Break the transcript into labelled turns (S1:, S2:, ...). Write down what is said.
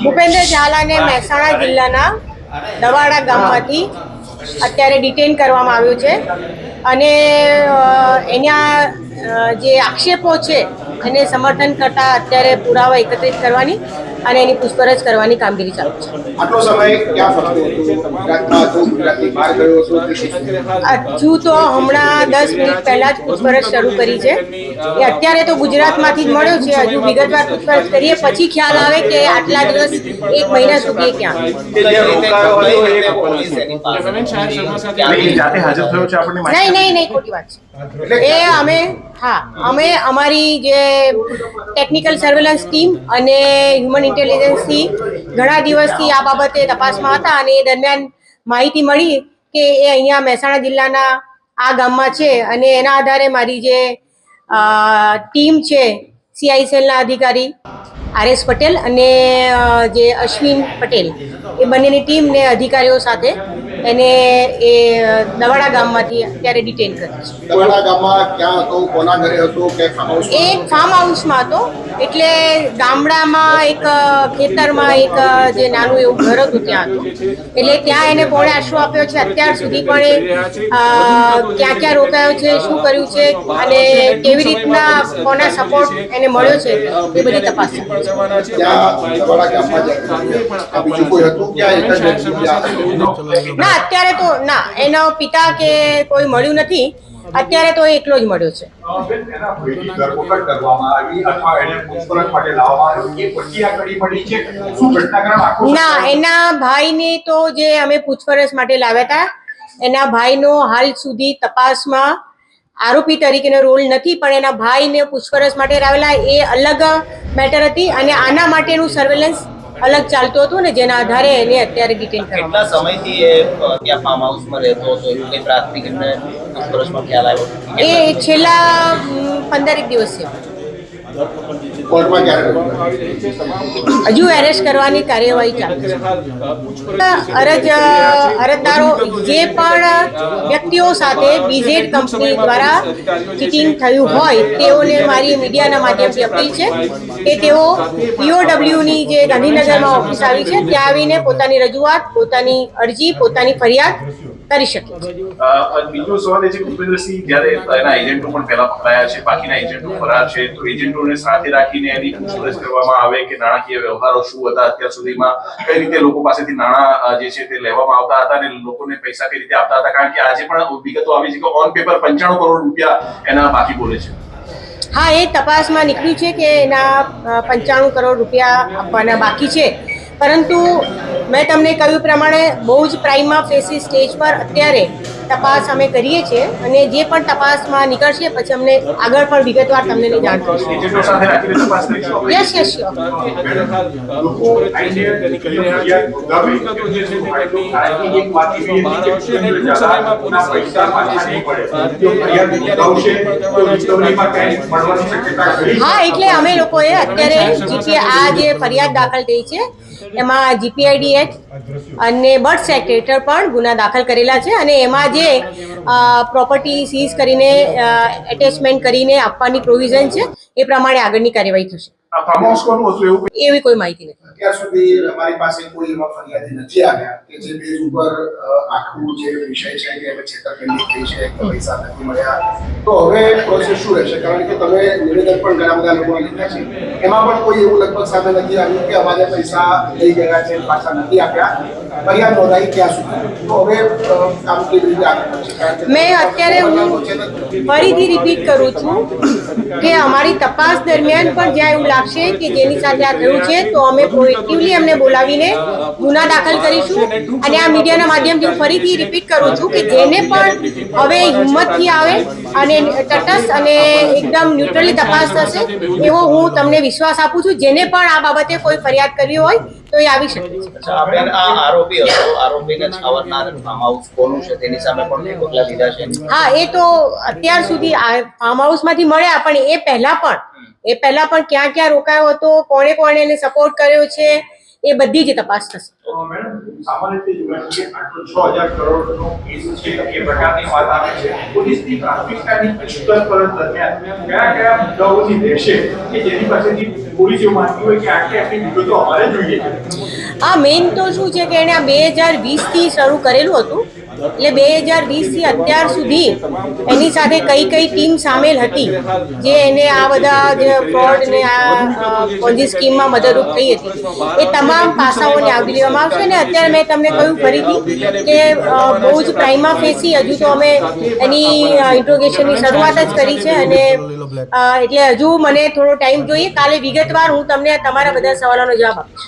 S1: ભૂપેન્દ્ર ઝાલાને મહેસાણા જિલ્લાના દવાડા ગામમાંથી અત્યારે ડિટેન કરવામાં આવ્યું છે અને એના જે આક્ષેપો છે એને સમર્થન કરતા અત્યારે પુરાવા એકત્રિત કરવાની અને એની પૂછપરછ કરવાની કામગીરી ચાલુ છે.
S2: આટલો સમય ક્યાં ફરતો હતો? ગુજરાતમાં હતો, ગુજરાતની બહાર ગયો હતો?
S1: હજુ તો હમણાં 10 મિનિટ પહેલા જ પૂછપરછ શરૂ કરી છે. એ અત્યારે તો ગુજરાતમાંથી જ મળ્યો છે. હજુ વિગતવાર પૂછપરછ કરીએ પછી ખ્યાલ આવે કે આટલા દિવસ 1 મહિના સુધી ક્યાં. નહીં ખોટી વાત છે. એ અમે અમારી જે ટેકનિકલ સર્વેલન્સ ટીમ અને હ્યુમન ઇન્ટેલિજન્સથી ઘણા દિવસથી આ બાબતે તપાસમાં હતા અને એ દરમિયાન માહિતી મળી કે એ અહીંયા મહેસાણા જિલ્લાના આ ગામમાં છે અને એના આધારે મારી જે ટીમ છે CICLના અધિકારી RS પટેલ અને જે અશ્વિન પટેલ એ બંનેની ટીમને અધિકારીઓ સાથે એને એ દવાડા ગામમાંથી અત્યારે ડિટેન કરી છે.
S2: દવાડા ગામમાં ક્યાં હતો? કોના ઘરે હતો? કે ફાર્મ હાઉસ?
S1: એ ફાર્મ હાઉસમાં હતો. એટલે ગામડામાં એક ખેતરમાં એક જે નાનું એવું ઘર હતું ત્યાં હતું. એટલે ત્યાં એને કોણે આશરો આપ્યો છે અત્યાર સુધી પણ એ ક્યાં ક્યાં રોકાયો છે, શું કર્યું છે અને કેવી રીતના કોના સપોર્ટ એને મળ્યો છે એ બધી તપાસ ચાલુ છે. ના અત્યારે તો ના, એનો પિતા કે કોઈ મળ્યું નથી. અત્યારે તો એકલો જ મળ્યો છે. ના, એના ભાઈને તો જે અમે પૂછપરછ માટે લાવ્યા હતા એના ભાઈનો હાલ સુધી તપાસમાં આરોપી તરીકેનો રોલ નથી, પણ એના ભાઈને પૂછપરછ માટે લાવેલા એ અલગ મેટર હતી અને આના માટેનું સર્વેલન્સ અલગ ચાલતું હતું ને જેના આધારે એને અત્યારે ડિટેન કરવામાં.
S3: કેટલા સમયથી એ ત્યાં ફાર્મ હાઉસમાં રહેતો હતો એવું કંઈ પ્રાથમિક એમને પૂછપરછમાં ખ્યાલ આવ્યો?
S1: એ છેલ્લા 15 દિવસ છે. હજુ એરેસ્ટ કરવાની કાર્યવાહી ચાલુ છે. અરજદારો જે પણ વ્યક્તિઓ સાથે BZ કંપની દ્વારા ચીટિંગ થયું હોય તેઓને મારી મીડિયાના માધ્યમથી અપીલ છે કે તેઓ POWની જે ગાંધીનગરમાં ઓફિસ આવી છે ત્યાં આવીને પોતાની રજૂઆત, પોતાની અરજી, પોતાની ફરિયાદ કરી શકે છે.
S4: બીજો સવાલ એ છે કે ભૂપેન્દ્રસિંહ જ્યારે એના એજન્ટો પણ પહેલા પકડાયા છે, બાકીના એજન્ટો ફરાર છે, તો એજન્ટોને સાથે રાખીને એની પૂછપરછ કરવામાં આવે કે નાણાકીય વ્યવહારો શું હતા અત્યાર સુધીમાં, કઈ રીતે લોકો પાસેથી નાણાં જે છે તે લેવામાં આવતા હતા અને લોકોને પૈસા કઈ રીતે આપતા હતા, કારણ કે આજે પણ વિગતો આવી છે કે ઓન પેપર 95 કરોડ રૂપિયા એના બાકી બોલે છે.
S1: હા, એ તપાસમાં નીકળ્યું છે કે એના 95 કરોડ રૂપિયા આપવાના બાકી છે. પરંતુ મેં તમને કહ્યું પ્રમાણે બહુ જ પ્રાઇમા ફેસી સ્ટેજ પર અત્યારે તપાસ અમે કરીએ છીએ અને જે પણ તપાસમાં નીકળશે પછી અમને આગળ પણ વિગતવાર તમને જાણ કરીશું. Yes sure. હા, એટલે અમે લોકોએ અત્યારે આ જે ફરિયાદ દાખલ થઈ છે એમાં GPID એક્ટ અને બર્થ સેક્ટ હેઠળ પણ ગુના દાખલ કરેલા છે અને એમાં જે પ્રોપર્ટી સીઝ કરીને એટેચમેન્ટ કરીને આપવાની પ્રોવિઝન છે એ પ્રમાણે આગળની કાર્યવાહી થશે. એવી કોઈ માહિતી નથી.
S2: અત્યાર સુધી અમારી પાસે કોઈ એવા ફરિયાદી નથી આવ્યા કે જે બેઝ ઉપર આખું જે વિષય છે કે હવે છેતરપિંડી થઈ છે, પૈસા નથી મળ્યા, તો હવે પ્રોસેસ શું રહેશે? કારણ કે તમે નિવેદન પણ ઘણા બધા લોકોએ લીધા છે, એમાં પણ કોઈ એવું લગભગ સામે નથી આવ્યું કે અમારે પૈસા લઈ ગયા છે, પાછા નથી આપ્યા, ફરિયાદ નોંધાઈ ક્યાં સુધી, તો હવે કામ કેવી રીતે આગળ વધશે?
S1: મેં અત્યારે હું ફરીથી રિપીટ કરું છું કે અમારી તપાસ દરમિયાન પણ જ્યાં એવું લાગશે કે જેની સાથે આ થયું છે તો અમે પ્રોએક્ટિવલી એમને બોલાવીને ગુના દાખલ કરીશું. અને આ મીડિયાના માધ્યમથી હું ફરીથી રિપીટ કરું છું કે જેને પણ હવે હિંમતથી આવે અને તટસ્થ અને એકદમ ન્યુટ્રલી તપાસ થશે એવો હું તમને વિશ્વાસ આપું છું. જેને પણ આ બાબતે કોઈ ફરિયાદ કરવી હોય તો એ આવી શકે છે.
S3: આરોપી હતો, આરોપીને છાવરનાર ફાર્મ હાઉસ કોનું છે તેની સામે પણ પગલા લીધા છે?
S1: હા, એ તો અત્યાર સુધી ફાર્મ હાઉસમાંથી મળ્યા, પણ એ પહેલા પણ ક્યાં ક્યાં રોકાયો હતો, કોણે કોણે એને સપોર્ટ કર્યો છે એ બધી જ તપાસ થશે.
S4: સામાન્ય રીતે આટલો 6000 કરોડનો કેસ છે એ પ્રકારની વાત આવે છે. પોલીસની પ્રાથમિકતાની પૂછપરછ દરમિયાન કયા મુદ્દાઓની રહેશે કે જેની પાસેથી
S5: પોલીસ એવું માનતી હોય કે આટલી વિગતો અમારે જોઈએ છે.
S1: આ મેઇન તો શું છે કે એણે આ 2020થી શરૂ કરેલું હતું, એટલે 2020થી અત્યાર સુધી એની સાથે કઈ કઈ ટીમ સામેલ હતી જે એને આ બધા જે ફ્રોડ ને આ પોન્જી સ્કીમમાં મદદરૂપ થઈ હતી એ તમામ પાસાઓને આવરી લેવામાં આવશે. અને અત્યારે મેં તમને કહ્યું ફરીથી કે બહુ જ પ્રાઇમા ફેસી હજુ તો અમે એની ઇન્ટ્રોગેશનની શરૂઆત જ કરી છે અને એટલે હજુ મને થોડો ટાઈમ જોઈએ. કાલે વિગતવાર હું તમને તમારા બધા સવાલોનો જવાબ આપીશ.